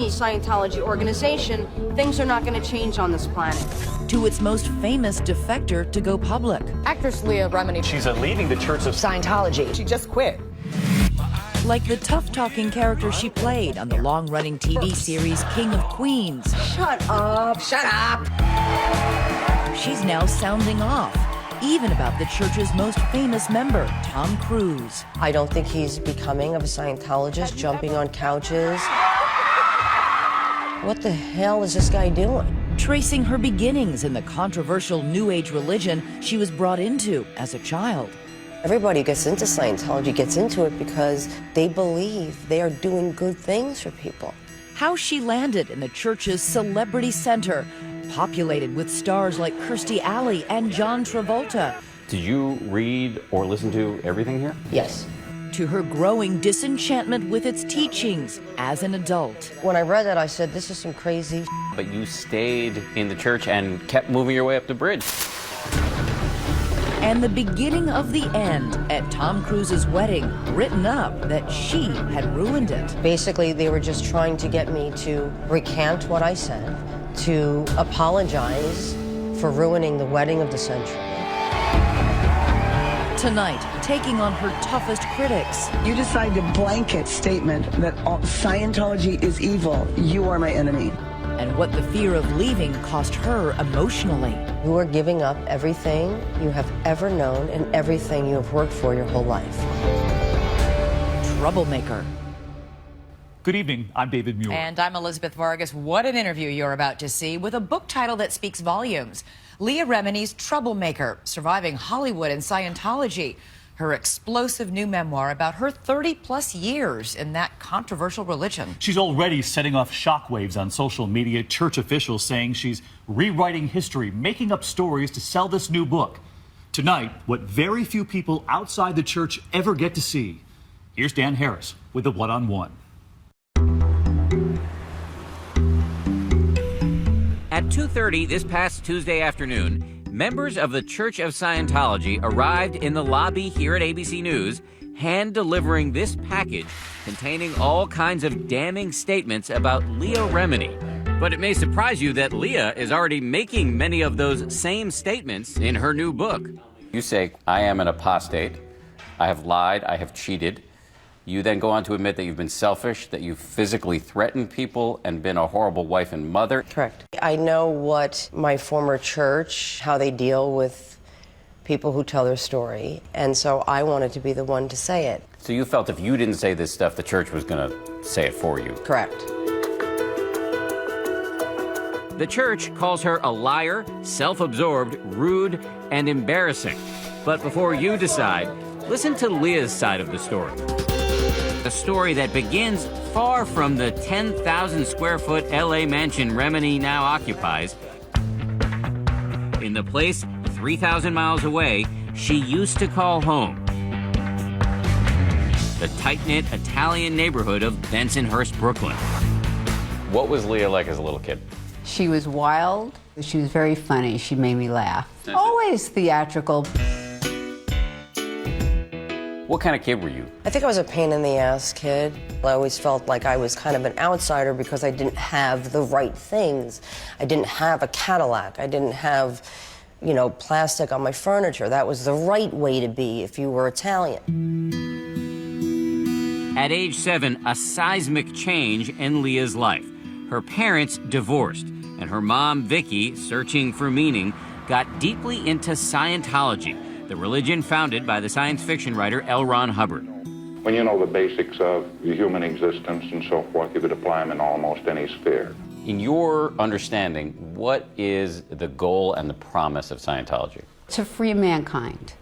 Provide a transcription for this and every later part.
Scientology organization, things are not going to change on this planet. To its most famous defector to go public. Actress Leah Remini. She's leaving the Church of Scientology. She just quit. Like the tough-talking character she played on the long-running TV series King of Queens. Shut up. Shut up. She's now sounding off, even about the church's most famous member, Tom Cruise. I don't think he's becoming of a Scientologist, jumping on couches. What the hell is this guy doing? Tracing her beginnings in the controversial New Age religion she was brought into as a child. Everybody who gets into Scientology gets into it because they believe they are doing good things for people. How she landed in the church's celebrity center, populated with stars like Kirstie Alley and John Travolta. Did you read or listen to everything here? Yes. To her growing disenchantment with its teachings as an adult. When I read that, I said, this is some crazy. But you stayed in the church and kept moving your way up the bridge. And the beginning of the end at Tom Cruise's wedding, written up that she had ruined it. Basically, they were just trying to get me to recant what I said, to apologize for ruining the wedding of the century. Tonight, taking on her toughest critics. You decide to blanket statement that Scientology is evil. You are my enemy. And what the fear of leaving cost her emotionally. You are giving up everything you have ever known and everything you have worked for your whole life. Troublemaker. Good evening, I'm David Muir. And I'm Elizabeth Vargas. What an interview you're about to see with a book title that speaks volumes. Leah Remini's Troublemaker, Surviving Hollywood and Scientology. Her explosive new memoir about her 30-plus years in that controversial religion. She's already setting off shockwaves on social media, church officials saying she's rewriting history, making up stories to sell this new book. Tonight, what very few people outside the church ever get to see. Here's Dan Harris with a one-on-one. At 2:30 this past Tuesday afternoon, members of the Church of Scientology arrived in the lobby here at ABC News, hand-delivering this package containing all kinds of damning statements about Leah Remini. But it may surprise you that Leah is already making many of those same statements in her new book. You say, I am an apostate, I have lied, I have cheated. You then go on to admit that you've been selfish, that you've physically threatened people and been a horrible wife and mother. Correct. I know what my former church, how they deal with people who tell their story, and so I wanted to be the one to say it. So you felt if you didn't say this stuff, the church was going to say it for you. Correct. The church calls her a liar, self-absorbed, rude, and embarrassing. But before you decide, listen to Leah's side of the story. A story that begins far from the 10,000 square foot LA mansion Remini now occupies. In the place 3,000 miles away, she used to call home. The tight-knit Italian neighborhood of Bensonhurst, Brooklyn. What was Leah like as a little kid? She was wild. She was very funny. She made me laugh. Always theatrical. What kind of kid were you? I think I was a pain in the ass kid. I always felt like I was kind of an outsider because I didn't have the right things. I didn't have a Cadillac. I didn't have, you know, plastic on my furniture. That was the right way to be if you were Italian. At age 7, a seismic change in Leah's life. Her parents divorced, and her mom, Vicky, searching for meaning, got deeply into Scientology, the religion founded by the science fiction writer L. Ron Hubbard. When you know the basics of the human existence and so forth, you could apply them in almost any sphere. In your understanding, what is the goal and the promise of Scientology? To free mankind,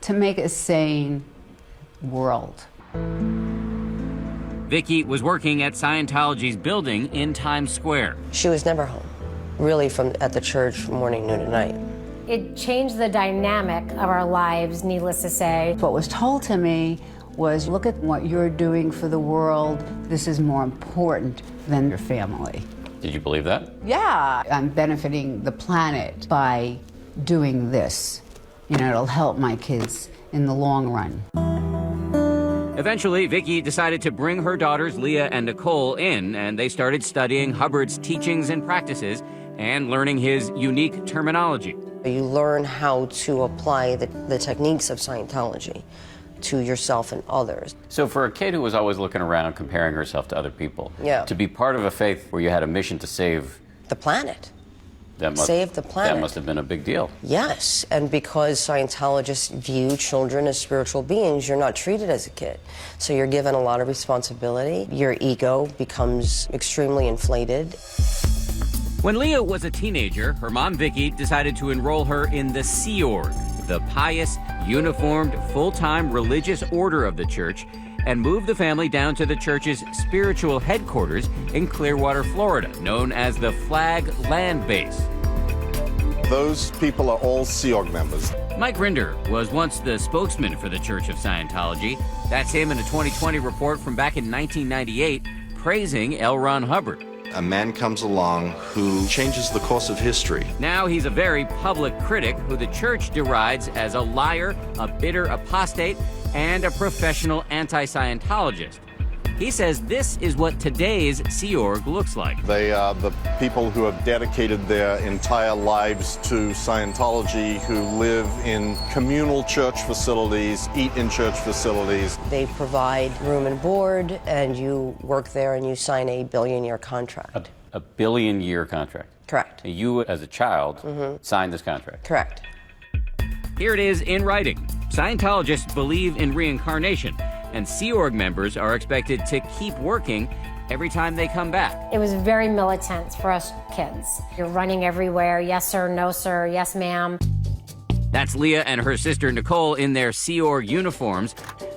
to make a sane world. Vicky was working at Scientology's building in Times Square. She was never home, really, at the church from morning, noon, and night. It changed the dynamic of our lives, needless to say. What was told to me was, look at what you're doing for the world. This is more important than your family. Did you believe that? Yeah, I'm benefiting the planet by doing this. You know, it'll help my kids in the long run. Eventually, Vicky decided to bring her daughters Leah and Nicole in, and they started studying Hubbard's teachings and practices and learning his unique terminology. You learn how to apply the techniques of Scientology to yourself and others. So for a kid who was always looking around, comparing herself to other people, Yeah. to be part of a faith where you had a mission to save The planet. that Save the planet. That must have been a big deal. Yes, and because Scientologists view children as spiritual beings, you're not treated as a kid. So you're given a lot of responsibility. Your ego becomes extremely inflated. When Leah was a teenager, her mom, Vicky, decided to enroll her in the Sea Org, the pious, uniformed, full-time religious order of the church, and moved the family down to the church's spiritual headquarters in Clearwater, Florida, known as the Flag Land Base. Those people are all Sea Org members. Mike Rinder was once the spokesman for the Church of Scientology. That's him in a 2020 report from back in 1998 praising L. Ron Hubbard. A man comes along who changes the course of history. Now he's a very public critic who the church derides as a liar, a bitter apostate, and a professional anti-Scientologist. He says this is what today's Sea Org looks like. They are the people who have dedicated their entire lives to Scientology, who live in communal church facilities, eat in church facilities. They provide room and board, and you work there and you sign a billion-year contract. A billion-year contract. Correct. You, as a child, signed this contract. Correct. Here it is in writing. Scientologists believe in reincarnation, and Sea Org members are expected to keep working every time they come back. It was very militant for us kids. You're running everywhere. Yes, sir. No, sir. Yes, ma'am. That's Leah and her sister Nicole in their Sea Org uniforms.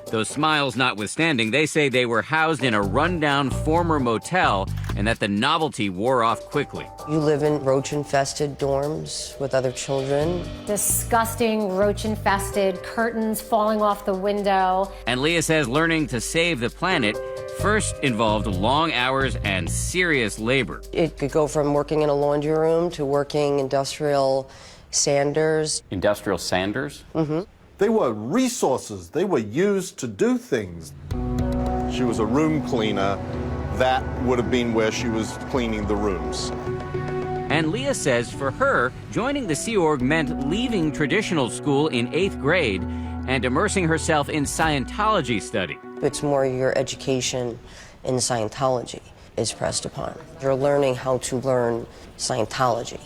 Those smiles notwithstanding, they say they were housed in a rundown former motel and that the novelty wore off quickly. You live in roach-infested dorms with other children. Disgusting, roach-infested, curtains falling off the window. And Leah says learning to save the planet first involved long hours and serious labor. It could go from working in a laundry room to working industrial sanders. Industrial sanders? Mm-hmm. They were resources. They were used to do things. She was a room cleaner. That would have been where she was cleaning the rooms. And Leah says for her, joining the Sea Org meant leaving traditional school in 8th grade and immersing herself in Scientology study. It's more your education in Scientology is pressed upon. You're learning how to learn Scientology.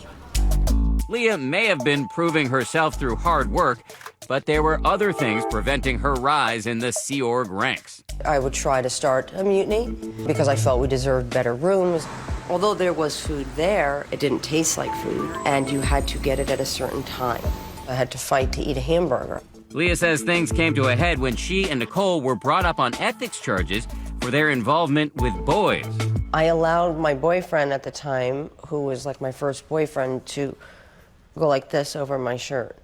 Leah may have been proving herself through hard work, but there were other things preventing her rise in the Sea Org ranks. I would try to start a mutiny because I felt we deserved better rooms. Although there was food there, it didn't taste like food, and you had to get it at a certain time. I had to fight to eat a hamburger. Leah says things came to a head when she and Nicole were brought up on ethics charges for their involvement with boys. I allowed my boyfriend at the time, who was like my first boyfriend, to go like this over my shirt.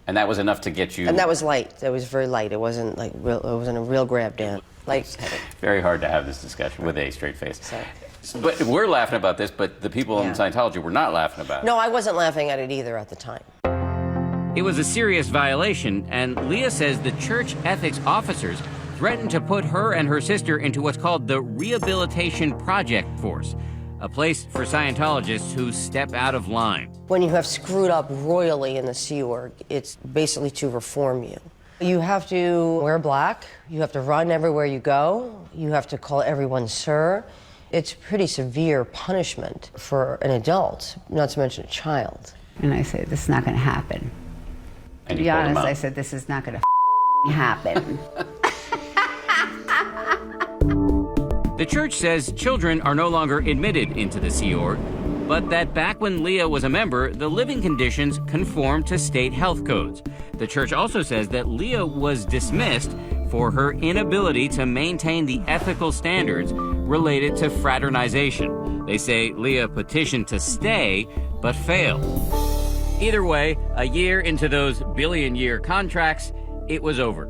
And that was enough to get you... And that was light. That was very light. It wasn't like real, it wasn't a real grab down. Light-headed. Very hard to have this discussion with a straight face. But we're laughing about this, but the people in Scientology were not laughing about it. No, I wasn't laughing at it either at the time. It was a serious violation, and Leah says the church ethics officers threatened to put her and her sister into what's called the Rehabilitation Project Force, a place for Scientologists who step out of line. When you have screwed up royally in the Sea Org, it's basically to reform you. You have to wear black, you have to run everywhere you go, you have to call everyone sir. It's pretty severe punishment for an adult, not to mention a child. And I said, this is not going to happen. And to be honest, I said, this is not going to happen. The church says children are no longer admitted into the Sea Org, but that back when Leah was a member, the living conditions conformed to state health codes. The church also says that Leah was dismissed for her inability to maintain the ethical standards related to fraternization. They say Leah petitioned to stay, but failed. Either way, a year into those billion-year contracts, it was over.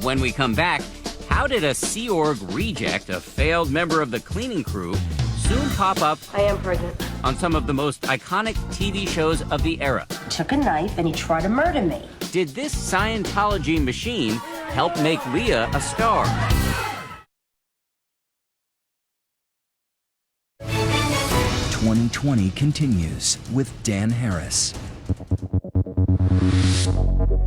When we come back, how did a Sea Org reject, a failed member of the cleaning crew, soon pop up I am pregnant. on some of the most iconic TV shows of the era? He took a knife and he tried to murder me. Did this Scientology machine helped make Leah a star. "2020 continues with Dan Harris.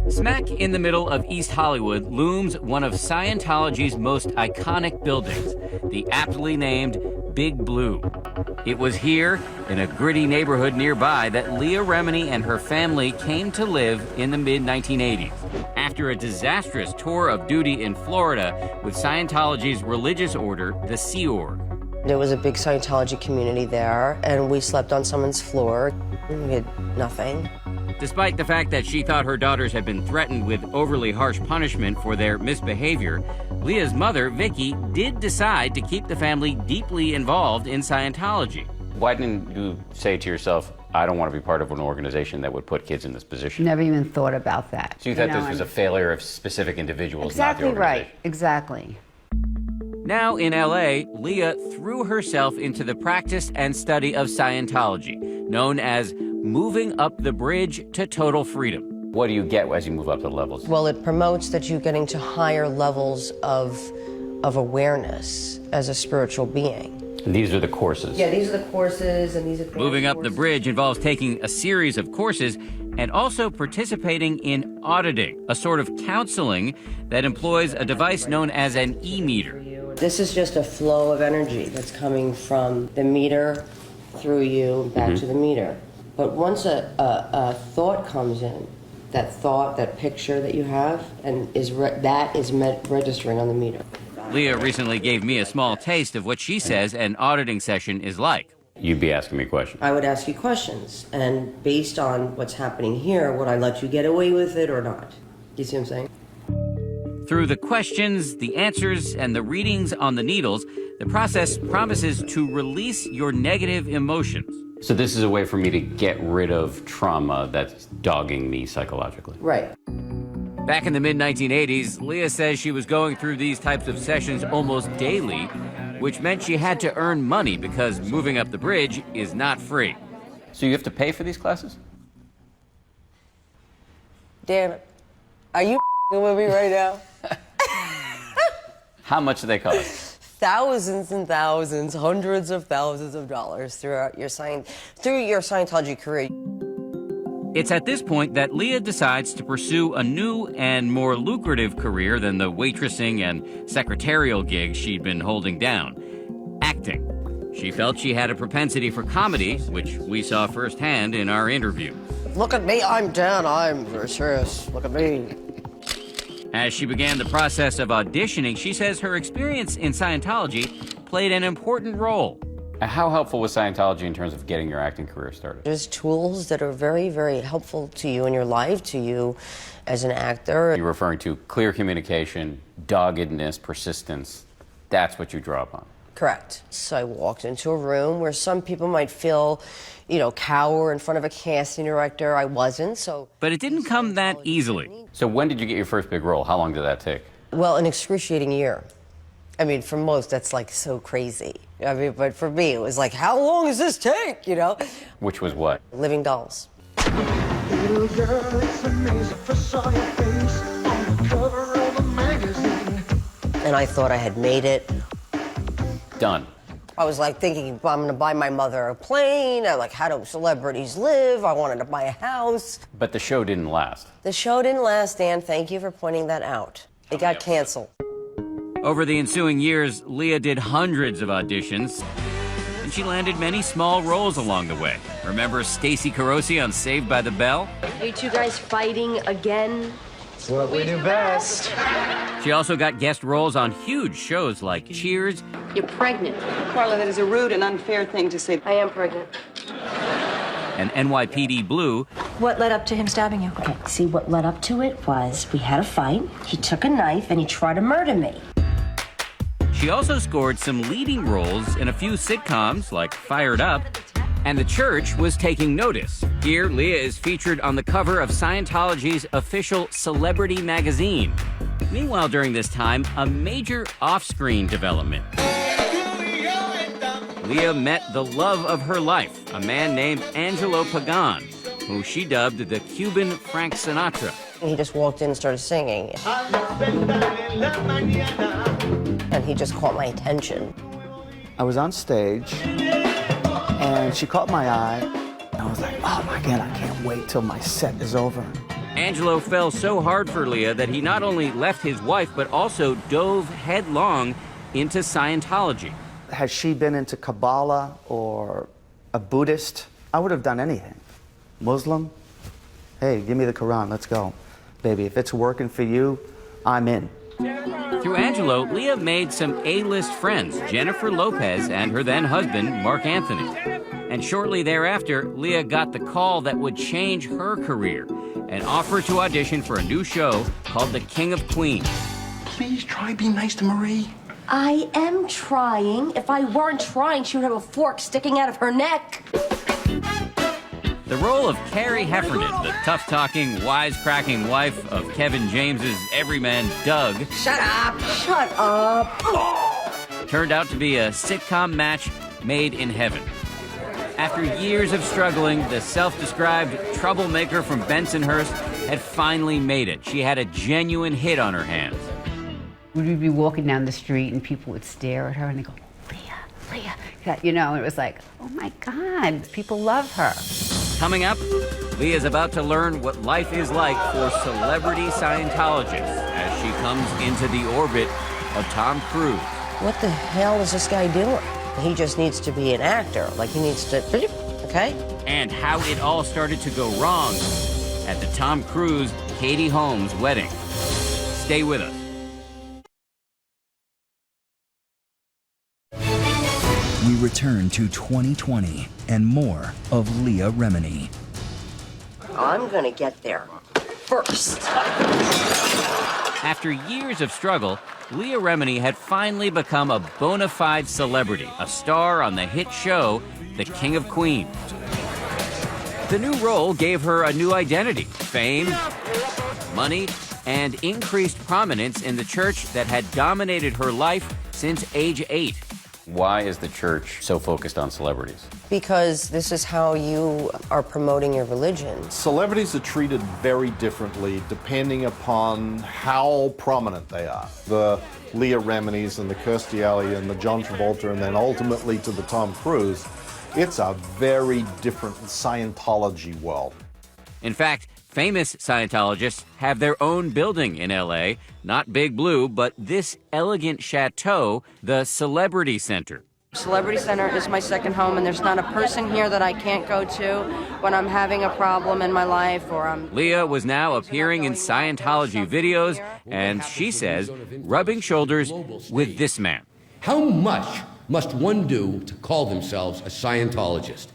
Smack in the middle of East Hollywood looms one of Scientology's most iconic buildings, the aptly named Big Blue. It was here, in a gritty neighborhood nearby, that Leah Remini and her family came to live in the mid-1980s. After a disastrous tour of duty in Florida with Scientology's religious order, the Sea Org. There was a big Scientology community there, and we slept on someone's floor. We had nothing. Despite the fact that she thought her daughters had been threatened with overly harsh punishment for their misbehavior, Leah's mother, Vicky, did decide to keep the family deeply involved in Scientology. Why didn't you say to yourself, I don't want to be part of an organization that would put kids in this position? Never even thought about that. So you thought this was a failure of specific individuals, Exactly not the organization? right, exactly. Now in LA, Leah threw herself into the practice and study of Scientology, known as moving up the bridge to total freedom. What do you get as you move up the levels? Well, it promotes that you're getting to higher levels of awareness as a spiritual being. And these are the courses. Yeah, these are the courses, and these are Moving up the bridge involves taking a series of courses and also participating in auditing, a sort of counseling that employs a device known as an e-meter. This is just a flow of energy that's coming from the meter through you back to the meter. But once a thought comes in, that thought, that picture that you have, and that is registering on the meter. Leah recently gave me a small taste of what she says an auditing session is like. You'd be asking me questions. I would ask you questions, and based on what's happening here, would I let you get away with it or not? You see what I'm saying? Through the questions, the answers, and the readings on the needles, the process promises to release your negative emotions. So this is a way for me to get rid of trauma that's dogging me psychologically. Right. Back in the mid-1980s, Leah says she was going through these types of sessions almost daily, which meant she had to earn money because moving up the bridge is not free. So you have to pay for these classes? Dan, are you with me right now? How much do they cost? Thousands and thousands, hundreds of thousands of dollars throughout your Scientology career. It's at this point that Leah decides to pursue a new and more lucrative career than the waitressing and secretarial gigs she'd been holding down: acting. She felt she had a propensity for comedy, which we saw firsthand in our interview. Look at me, I'm Dan, I'm serious. Look at me. As she began the process of auditioning, she says her experience in Scientology played an important role. How helpful was Scientology in terms of getting your acting career started? There's tools that are very, very helpful to you in your life, to you as an actor. You're referring to clear communication, doggedness, persistence. That's what you draw upon. Correct. So I walked into a room where some people might feel, cower in front of a casting director. I wasn't, so... But it didn't come that easily. So when did you get your first big role? How long did that take? Well, an excruciating year. I mean, for most, that's like so crazy. I mean, but for me, it was like, how long does this take, Which was what? Living Dolls. Little girl, it's amazing. First saw your face on the cover of a magazine. And I thought I had made it. Done. I was like thinking, I'm going to buy my mother a plane. I like, how do celebrities live? I wanted to buy a house. But the show didn't last. The show didn't last, Dan. Thank you for pointing that out. It got canceled. Over the ensuing years, Leah did hundreds of auditions, and she landed many small roles along the way. Remember Stacey Carosi on Saved by the Bell? Are you two guys fighting again? It's what we do best. She also got guest roles on huge shows like Cheers. You're pregnant. Carla, that is a rude and unfair thing to say. I am pregnant. And NYPD Blue. What led up to him stabbing you? Okay, see, what led up to it was we had a fight, he took a knife, and he tried to murder me. She also scored some leading roles in a few sitcoms like Fired Up, and the church was taking notice. Here, Leah is featured on the cover of Scientology's official celebrity magazine. Meanwhile, during this time, a major off-screen development. Leah met the love of her life, a man named Angelo Pagan, who she dubbed the Cuban Frank Sinatra. He just walked in and started singing. And he just caught my attention. I was on stage, and she caught my eye. I was like, oh my God, I can't wait till my set is over. Angelo fell so hard for Leah that he not only left his wife, but also dove headlong into Scientology. Had she been into Kabbalah or a Buddhist, I would have done anything. Muslim, hey, give me the Quran, let's go. Baby, if it's working for you, I'm in. Through Angelo, Leah made some A-list friends, Jennifer Lopez and her then husband, Mark Anthony. And shortly thereafter, Leah got the call that would change her career, an offer to audition for a new show called The King of Queens. Please try be nice to Marie. I am trying. If I weren't trying, she would have a fork sticking out of her neck. The role of Carrie Heffernan, the tough-talking, wisecracking wife of Kevin James's everyman Doug, Shut up! Shut up! turned out to be a sitcom match made in heaven. After years of struggling, the self-described troublemaker from Bensonhurst had finally made it. She had a genuine hit on her hands. We'd be walking down the street and people would stare at her and they go, Leah, you know, and it was like, oh my God, people love her. Coming up, Leah's about to learn what life is like for celebrity Scientologists as she comes into the orbit of Tom Cruise. What the hell is this guy doing? He just needs to be an actor. Like, he needs to, okay? And how it all started to go wrong at the Tom Cruise, Katie Holmes wedding. Stay with us. We return to 2020 and more of Leah Remini. I'm gonna get there first. After years of struggle, Leah Remini had finally become a bona fide celebrity, a star on the hit show, The King of Queens. The new role gave her a new identity, fame, money, and increased prominence in the church that had dominated her life since age 8. Why is the church so focused on celebrities? Because this is how you are promoting your religion. Celebrities are treated very differently depending upon how prominent they are. The Leah Reminis and the Kirstie Alley and the John Travolta and then ultimately to the Tom Cruise, it's a very different Scientology world. In fact, famous Scientologists have their own building in L.A., not Big Blue, but this elegant chateau, the Celebrity Center. Celebrity Center is my second home, and there's not a person here that I can't go to when I'm having a problem in my life or I'm... Leah was now appearing in Scientology videos, and she says, rubbing shoulders with this man. How much must one do to call themselves a Scientologist?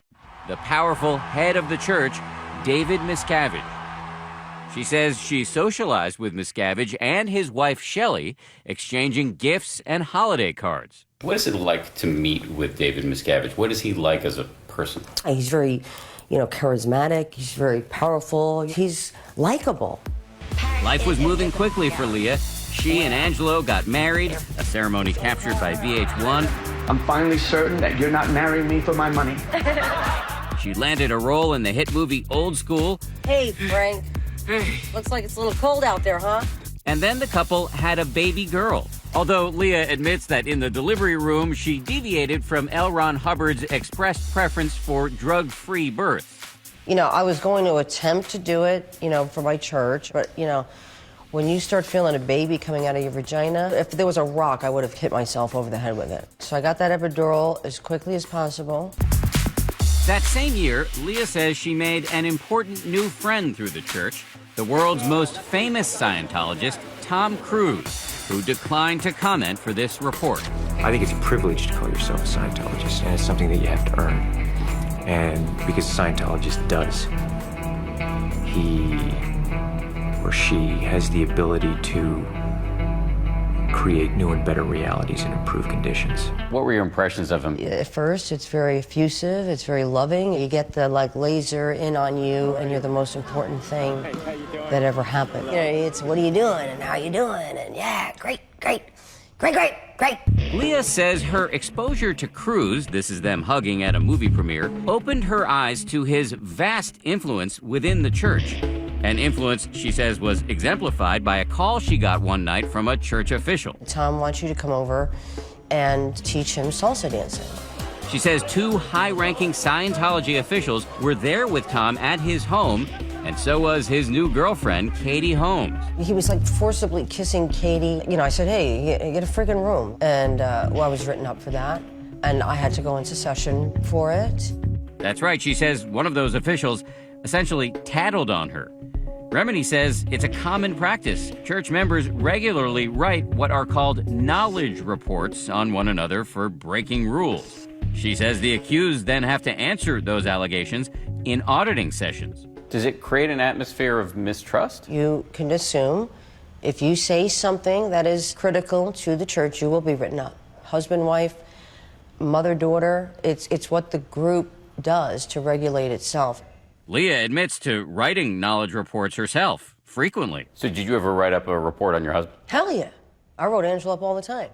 The powerful head of the church, David Miscavige. She says she socialized with Miscavige and his wife, Shelley, exchanging gifts and holiday cards. What is it like to meet with David Miscavige? What is he like as a person? He's very, charismatic. He's very powerful. He's likable. Life was moving quickly for Leah. She and Angelo got married, a ceremony captured by VH1. I'm finally certain that you're not marrying me for my money. She landed a role in the hit movie Old School. Hey, Frank. Looks like it's a little cold out there, huh? And then the couple had a baby girl. Although Leah admits that in the delivery room, she deviated from L. Ron Hubbard's expressed preference for drug-free births. I was going to attempt to do it, for my church, but, when you start feeling a baby coming out of your vagina, if there was a rock, I would have hit myself over the head with it. So I got that epidural as quickly as possible. That same year, Leah says she made an important new friend through the church, the world's most famous Scientologist, Tom Cruise, who declined to comment for this report. I think it's a privilege to call yourself a Scientologist, and it's something that you have to earn. And because a Scientologist does, he or she has the ability to create new and better realities and improve conditions. What were your impressions of him? At first, it's very effusive, it's very loving. You get the laser in on you, and you're the most important thing that ever happened. It's what are you doing, and how you doing, and yeah, great. Leah says her exposure to Cruise, this is them hugging at a movie premiere, opened her eyes to his vast influence within the church. An influence she says was exemplified by a call she got one night from a church official. Tom wants you to come over and teach him salsa dancing. She says 2 high-ranking Scientology officials were there with Tom at his home, and so was his new girlfriend, Katie Holmes. He was like forcibly kissing Katie. You know, I said, hey, get a friggin' room. And well, I was written up for that, and I had to go into session for it. That's right, she says one of those officials essentially tattled on her. Remini says it's a common practice. Church members regularly write what are called knowledge reports on one another for breaking rules. She says the accused then have to answer those allegations in auditing sessions. Does it create an atmosphere of mistrust? You can assume if you say something that is critical to the church, you will be written up. Husband, wife, mother, daughter, it's what the group does to regulate itself. Leah admits to writing knowledge reports herself, frequently. So did you ever write up a report on your husband? Hell yeah. I wrote Angela up all the time.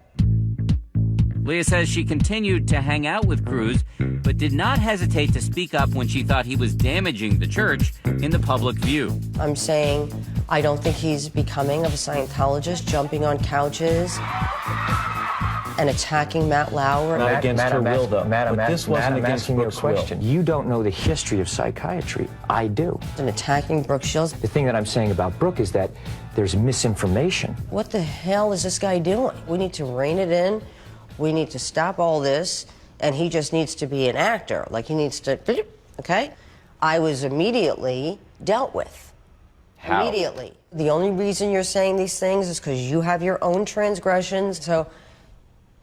Leah says she continued to hang out with Cruz, but did not hesitate to speak up when she thought he was damaging the church in the public view. I'm saying I don't think he's becoming of a Scientologist, jumping on couches and attacking Matt Lauer. Not against her will, though. But this wasn't against Brooke's will. Question. You don't know the history of psychiatry. I do. And attacking Brooke Shields. The thing that I'm saying about Brooke is that there's misinformation. What the hell is this guy doing? We need to rein it in. We need to stop all this, and he just needs to be an actor. Like, he needs to, okay? I was immediately dealt with. How? Immediately. The only reason you're saying these things is because you have your own transgressions, so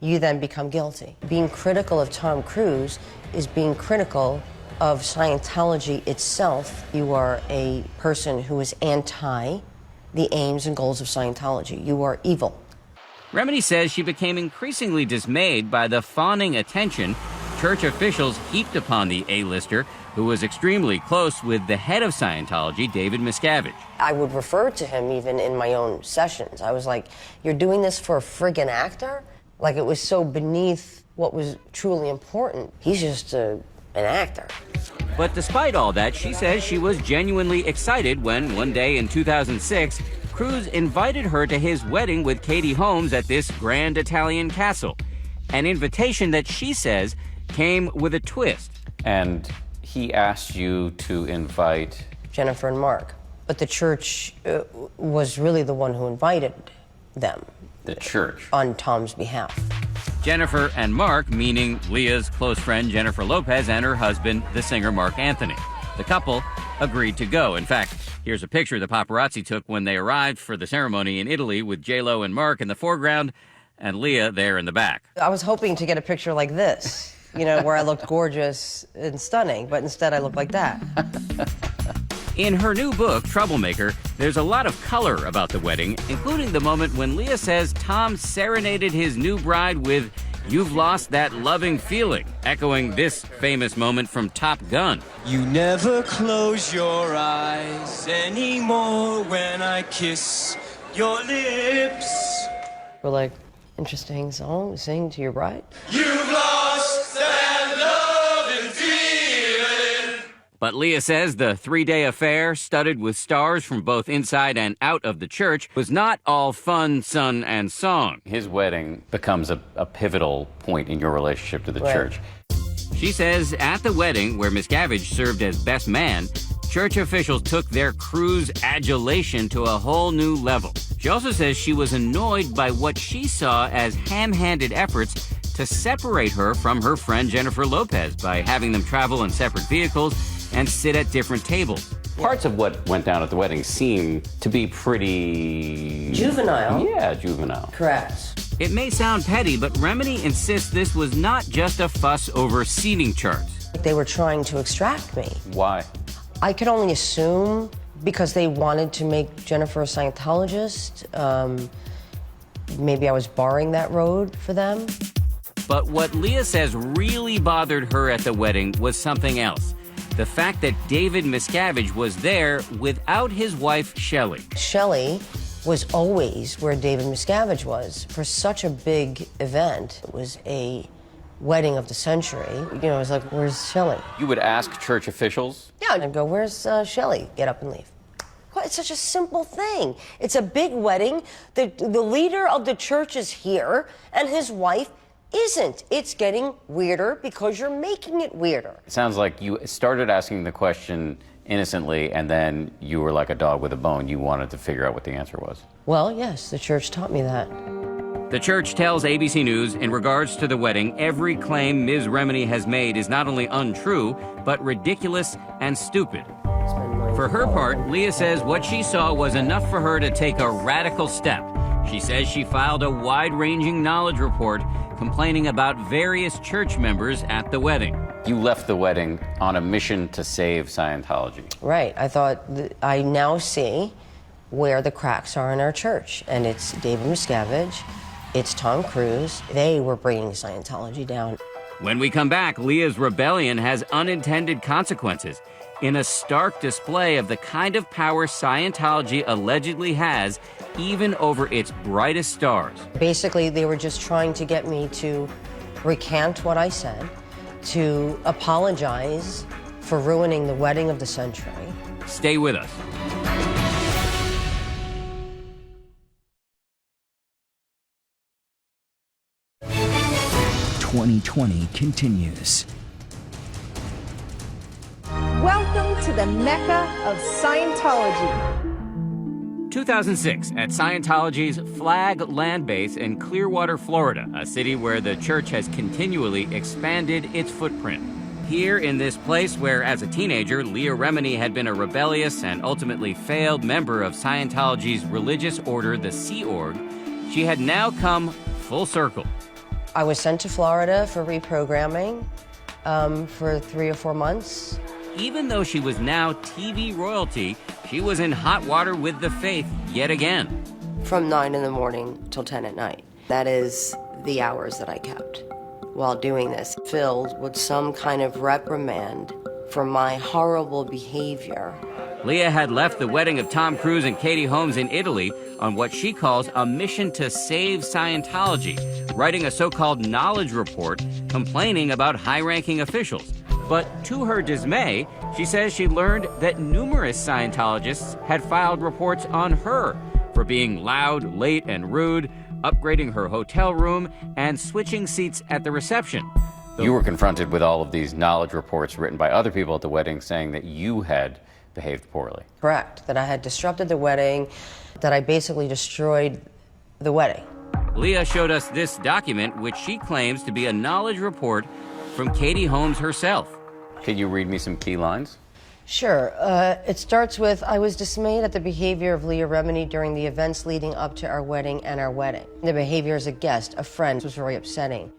you then become guilty. Being critical of Tom Cruise is being critical of Scientology itself. You are a person who is anti the aims and goals of Scientology. You are evil. Remini says she became increasingly dismayed by the fawning attention church officials heaped upon the A-lister, who was extremely close with the head of Scientology, David Miscavige. I would refer to him even in my own sessions. I was like, you're doing this for a friggin' actor? Like, it was so beneath what was truly important. He's just an actor. But despite all that, she says she was genuinely excited when, one day in 2006, Cruz invited her to his wedding with Katie Holmes at this grand Italian castle. An invitation that she says came with a twist. And he asked you to invite Jennifer and Mark. But the church was really the one who invited them. The church? On Tom's behalf. Jennifer and Mark, meaning Leah's close friend Jennifer Lopez and her husband, the singer Mark Anthony. The couple agreed to go. In fact, here's a picture the paparazzi took when they arrived for the ceremony in Italy with J-Lo and Mark in the foreground and Leah there in the back. I was hoping to get a picture like this, you know, where I looked gorgeous and stunning, but instead I look like that. In her new book, Troublemaker, there's a lot of color about the wedding, including the moment when Leah says Tom serenaded his new bride with "You've lost that loving feeling," echoing this famous moment from Top Gun. You never close your eyes anymore when I kiss your lips. We're like, interesting song to sing to your bride. You've lost that loving feeling. But Leah says the 3-day affair, studded with stars from both inside and out of the church, was not all fun, sun, and song. His wedding becomes a pivotal point in your relationship to the church. She says at the wedding, where Miscavige served as best man, church officials took their Cruz adulation to a whole new level. She also says she was annoyed by what she saw as ham-handed efforts to separate her from her friend Jennifer Lopez by having them travel in separate vehicles and sit at different tables. Parts of what went down at the wedding seem to be pretty... Juvenile. Yeah, juvenile. Correct. It may sound petty, but Remini insists this was not just a fuss over seating charts. They were trying to extract me. Why? I could only assume because they wanted to make Jennifer a Scientologist. Maybe I was barring that road for them. But what Leah says really bothered her at the wedding was something else. The fact that David Miscavige was there without his wife, Shelley. Shelley was always where David Miscavige was. For such a big event, it was a wedding of the century. You know, it was like, where's Shelley? You would ask church officials? Yeah, I'd go, where's Shelley? Get up and leave. Of It's such a simple thing. It's a big wedding. The leader of the church is here, and his wife isn't. It's getting weirder because you're making it weirder. It sounds like you started asking the question innocently, and then you were like a dog with a bone. You wanted to figure out what the answer was. Well, yes, the church taught me that. The church tells ABC News in regards to the wedding, every claim Ms. Remini has made is not only untrue, but ridiculous and stupid. For her part, Leah says what she saw was enough for her to take a radical step. She says she filed a wide-ranging knowledge report complaining about various church members at the wedding. You left the wedding on a mission to save Scientology. Right. I thought, I now see where the cracks are in our church. And it's David Miscavige, it's Tom Cruise. They were bringing Scientology down. When we come back, Leah's rebellion has unintended consequences in a stark display of the kind of power Scientology allegedly has, even over its brightest stars. Basically, they were just trying to get me to recant what I said, to apologize for ruining the wedding of the century. Stay with us. "2020 continues. Welcome to the Mecca of Scientology. 2006, at Scientology's Flag land base in Clearwater, Florida, a city where the church has continually expanded its footprint. Here in this place where, as a teenager, Leah Remini had been a rebellious and ultimately failed member of Scientology's religious order, the Sea Org, she had now come full circle. I was sent to Florida for reprogramming for 3 or 4 months. Even though she was now TV royalty, she was in hot water with the faith yet again. From 9 in the morning till 10 at night. That is the hours that I kept while doing this, filled with some kind of reprimand for my horrible behavior. Leah had left the wedding of Tom Cruise and Katie Holmes in Italy on what she calls a mission to save Scientology, writing a so-called knowledge report complaining about high-ranking officials. But to her dismay, she says she learned that numerous Scientologists had filed reports on her for being loud, late, and rude, upgrading her hotel room, and switching seats at the reception. You were confronted with all of these knowledge reports written by other people at the wedding saying that you had behaved poorly. Correct. That I had disrupted the wedding, that I basically destroyed the wedding. Leah showed us this document, which she claims to be a knowledge report from Katie Holmes herself. Can you read me some key lines? Sure. It starts with, I was dismayed at the behavior of Leah Remini during the events leading up to our wedding and our wedding. The behavior as a guest, a friend, was very upsetting.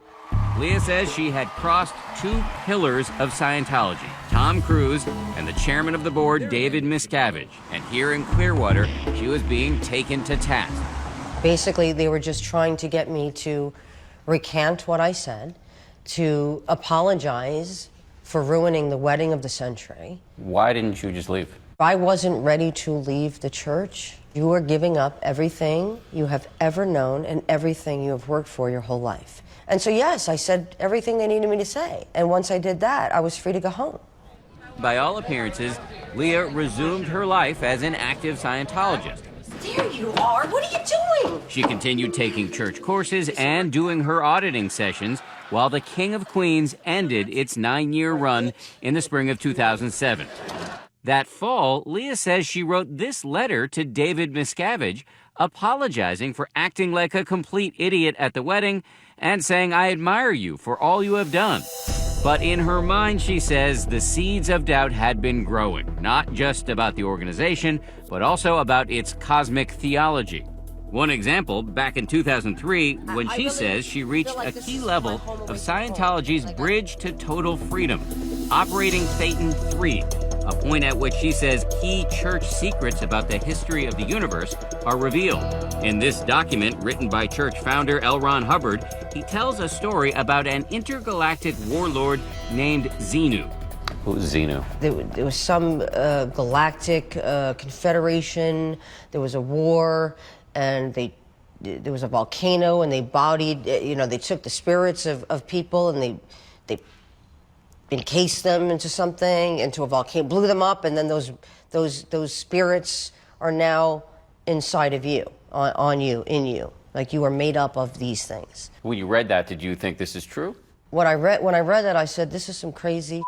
Leah says she had crossed 2 pillars of Scientology, Tom Cruise and the chairman of the board, David Miscavige. And here in Clearwater, she was being taken to task. Basically, they were just trying to get me to recant what I said, to apologize for ruining the wedding of the century. Why didn't you just leave? I wasn't ready to leave the church. You are giving up everything you have ever known and everything you have worked for your whole life. And so, yes, I said everything they needed me to say. And once I did that, I was free to go home. By all appearances, Leah resumed her life as an active Scientologist. There you are. What are you doing? She continued taking church courses and doing her auditing sessions while the King of Queens ended its 9-year run in the spring of 2007. That fall, Leah says she wrote this letter to David Miscavige, apologizing for acting like a complete idiot at the wedding and saying, I admire you for all you have done. But in her mind, she says, the seeds of doubt had been growing, not just about the organization, but also about its cosmic theology. One example, back in 2003, when she says she reached a key level of Scientology's bridge to total freedom, operating Thetan 3, a point at which she says key church secrets about the history of the universe are revealed. In this document, written by church founder L. Ron Hubbard, he tells a story about an intergalactic warlord named Xenu. Who's Xenu? There was some galactic confederation, there was a war, and there was a volcano, and they bodied, they took the spirits of people and they encased them into something, into a volcano, blew them up, and then those spirits are now inside of you, on you, in you. Like you are made up of these things. When you read that, did you think this is true? When I read that, I said, this is some crazy.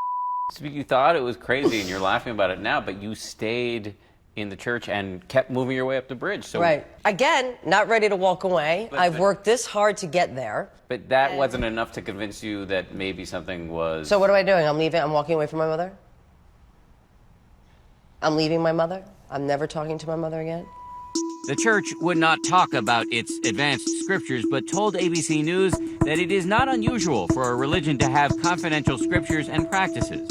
So you thought it was crazy and you're laughing about it now, but you stayed in the church and kept moving your way up the bridge. So right. Again, not ready to walk away. I've worked this hard to get there. But that wasn't enough to convince you that maybe something was... So what am I doing? I'm leaving? I'm walking away from my mother? I'm leaving my mother? I'm never talking to my mother again? The church would not talk about its advanced scriptures, but told ABC News that it is not unusual for a religion to have confidential scriptures and practices.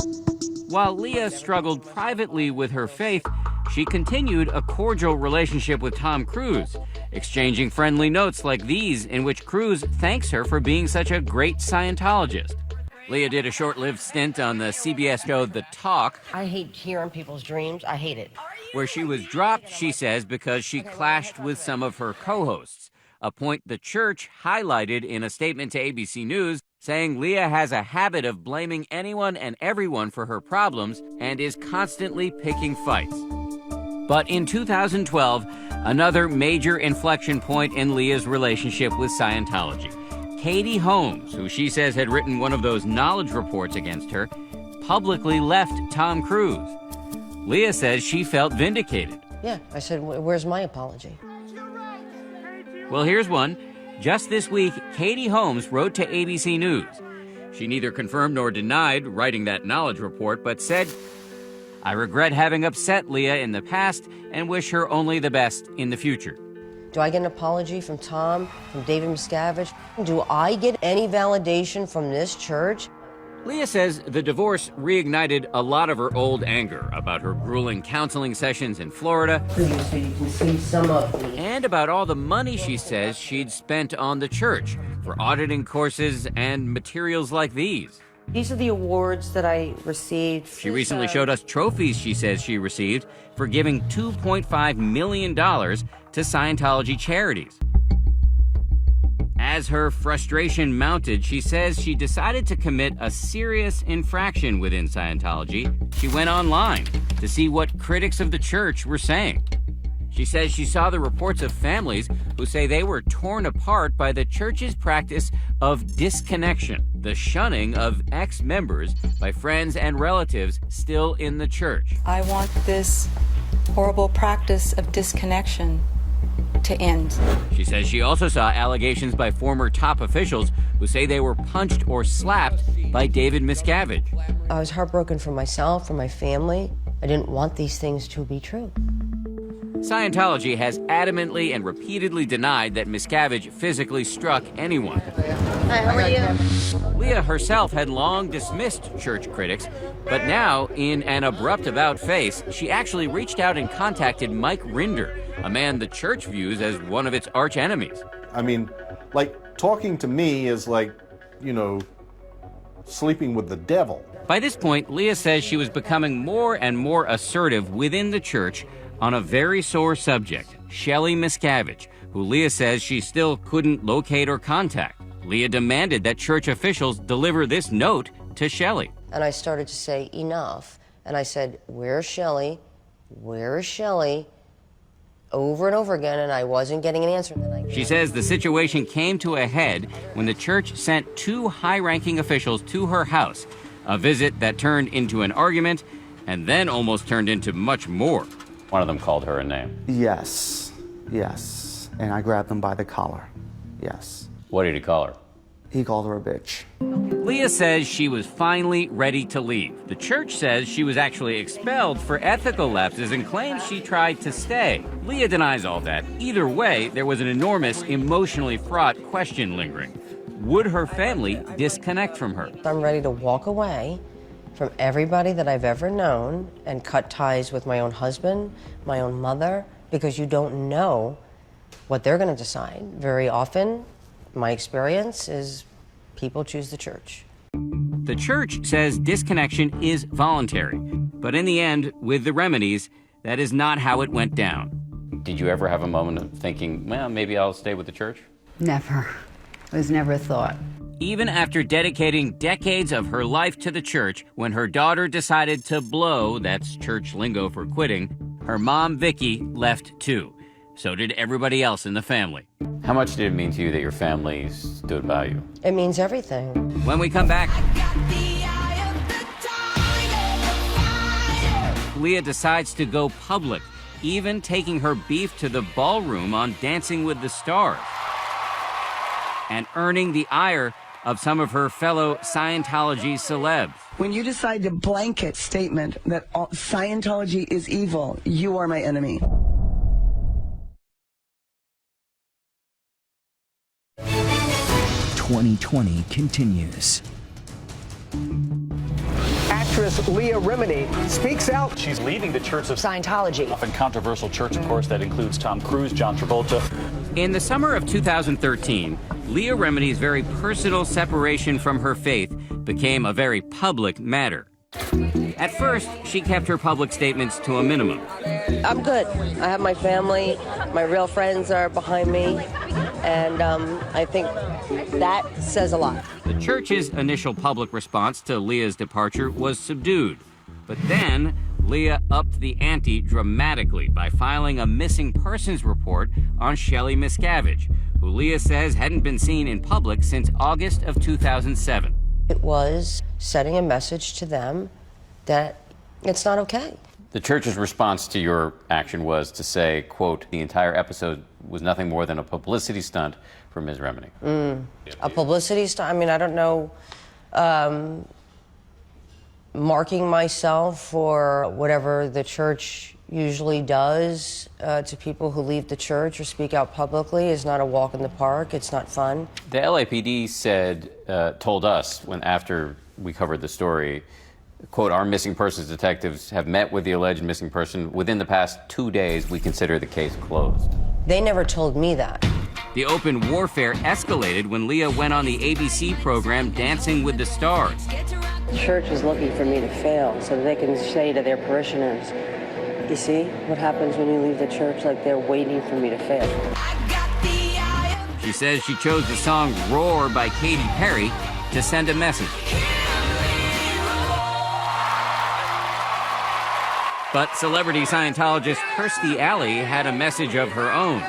While Leah struggled privately with her faith, she continued a cordial relationship with Tom Cruise, exchanging friendly notes like these in which Cruise thanks her for being such a great Scientologist. Leah did a short-lived stint on the CBS show The Talk. I hate hearing people's dreams. I hate it. Where she was dropped, she says, because she clashed with some of her co-hosts, a point the church highlighted in a statement to ABC News, saying Leah has a habit of blaming anyone and everyone for her problems and is constantly picking fights. But in 2012, another major inflection point in Leah's relationship with Scientology. Katie Holmes, who she says had written one of those knowledge reports against her, publicly left Tom Cruise. Leah says she felt vindicated. Yeah, I said, where's my apology? Well, here's one. Just this week, Katie Holmes wrote to ABC News. She neither confirmed nor denied writing that knowledge report, but said, I regret having upset Leah in the past and wish her only the best in the future. Do I get an apology from Tom, from David Miscavige? Do I get any validation from this church? Leah says the divorce reignited a lot of her old anger about her grueling counseling sessions in Florida. So you can see some of me. And about all the money she says she'd spent on the church for auditing courses and materials like these. These are the awards that I received. She recently showed us trophies she says she received for giving $2.5 million to Scientology charities. As her frustration mounted, she says she decided to commit a serious infraction within Scientology. She went online to see what critics of the church were saying. She says she saw the reports of families who say they were torn apart by the church's practice of disconnection, the shunning of ex-members by friends and relatives still in the church. I want this horrible practice of disconnection to end. She says she also saw allegations by former top officials who say they were punched or slapped by David Miscavige. I was heartbroken for myself, for my family. I didn't want these things to be true. Scientology has adamantly and repeatedly denied that Miscavige physically struck anyone. Hi, how are you? Leah herself had long dismissed church critics, but now, in an abrupt about-face, she actually reached out and contacted Mike Rinder, a man the church views as one of its arch-enemies. I mean, like, talking to me is like, you know, sleeping with the devil. By this point, Leah says she was becoming more and more assertive within the church on a very sore subject, Shelley Miscavige, who Leah says she still couldn't locate or contact. Leah demanded that church officials deliver this note to Shelley. And I started to say, enough. And I said, where's Shelley? Where's Shelley? Over and over again, and I wasn't getting an answer. She says the situation came to a head when the church sent two high-ranking officials to her house, a visit that turned into an argument and then almost turned into much more. One of them called her a name. Yes, yes. And I grabbed him by the collar. Yes. What did he call her? He called her a bitch. Leah says she was finally ready to leave. The church says she was actually expelled for ethical lapses and claims she tried to stay. Leah denies all that. Either way, there was an enormous, emotionally fraught question lingering. Would her family disconnect from her? I'm ready to walk away from everybody that I've ever known and cut ties with my own husband, my own mother, because you don't know what they're going to decide. Very often, my experience is people choose the church. The church says disconnection is voluntary, but in the end, with the Reminis, that is not how it went down. Did you ever have a moment of thinking, well, maybe I'll stay with the church? Never. It was never a thought. Even after dedicating decades of her life to the church, when her daughter decided to blow, that's church lingo for quitting, Her mom, Vicky, left too. So did everybody else in the family. How much did it mean to you that your family stood by you? It means everything. When we come back, Leah decides to go public, even taking her beef to the ballroom on Dancing with the Stars, and earning the ire of some of her fellow Scientology celebs. When you decide to blanket statement that Scientology is evil, you are my enemy. 2020 continues. Actress Leah Remini speaks out. She's leaving the Church of Scientology. Often controversial church, of course, that includes Tom Cruise, John Travolta. In the summer of 2013, Leah Remini's very personal separation from her faith became a very public matter. At first, she kept her public statements to a minimum. I'm good. I have my family. My real friends are behind me. And I think that says a lot. The church's initial public response to Leah's departure was subdued. But then, Leah upped the ante dramatically by filing a missing persons report on Shelley Miscavige, who Leah says hadn't been seen in public since August of 2007. It was sending a message to them that it's not okay. The church's response to your action was to say, quote, the entire episode was nothing more than a publicity stunt for Ms. Remini. A publicity stunt? I mean, I don't know. Marking myself for whatever the church usually does to people who leave the church or speak out publicly is not a walk in the park. It's not fun. The LAPD said, told us after we covered the story, quote, our missing persons detectives have met with the alleged missing person. Within the past 2 days, we consider the case closed. They never told me that. The open warfare escalated when Leah went on the ABC program Dancing with the Stars. The church is looking for me to fail so that they can say to their parishioners, you see what happens when you leave the church? Like they're waiting for me to fail. She says she chose the song Roar by Katy Perry to send a message. But celebrity Scientologist Kirstie Alley had a message of her own.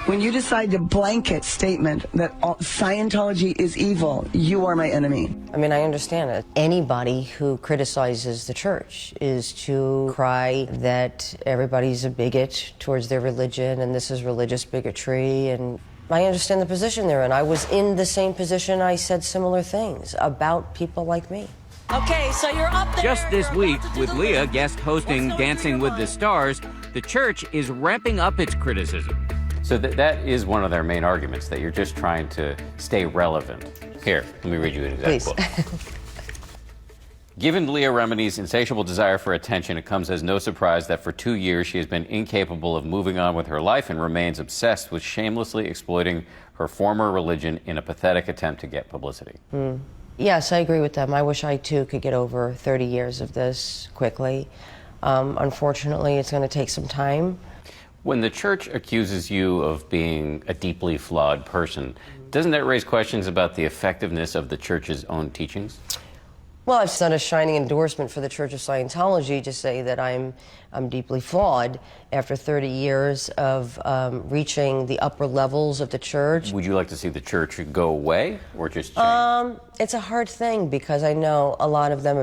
When you decide to blanket statement that Scientology is evil, you are my enemy. I mean, I understand it. Anybody who criticizes the church is to cry that everybody's a bigot towards their religion and this is religious bigotry. And I understand the position they're in. I was in the same position. I said similar things about people like me. Okay, so you're up there. Just this week, with Leah guest hosting Dancing with the Stars, the church is ramping up its criticism. So that is one of their main arguments, that you're just trying to stay relevant. Here, let me read you an exact quote. Given Leah Remini's insatiable desire for attention, it comes as no surprise that for 2 years she has been incapable of moving on with her life and remains obsessed with shamelessly exploiting her former religion in a pathetic attempt to get publicity. Yes, I agree with them. I wish I, too, could get over 30 years of this quickly. Unfortunately, it's going to take some time. When the church accuses you of being a deeply flawed person, doesn't that raise questions about the effectiveness of the church's own teachings? Well, it's not a shining endorsement for the Church of Scientology to say that I'm deeply flawed after 30 years of reaching the upper levels of the church. Would you like to see the church go away or just change? It's a hard thing because I know a lot of them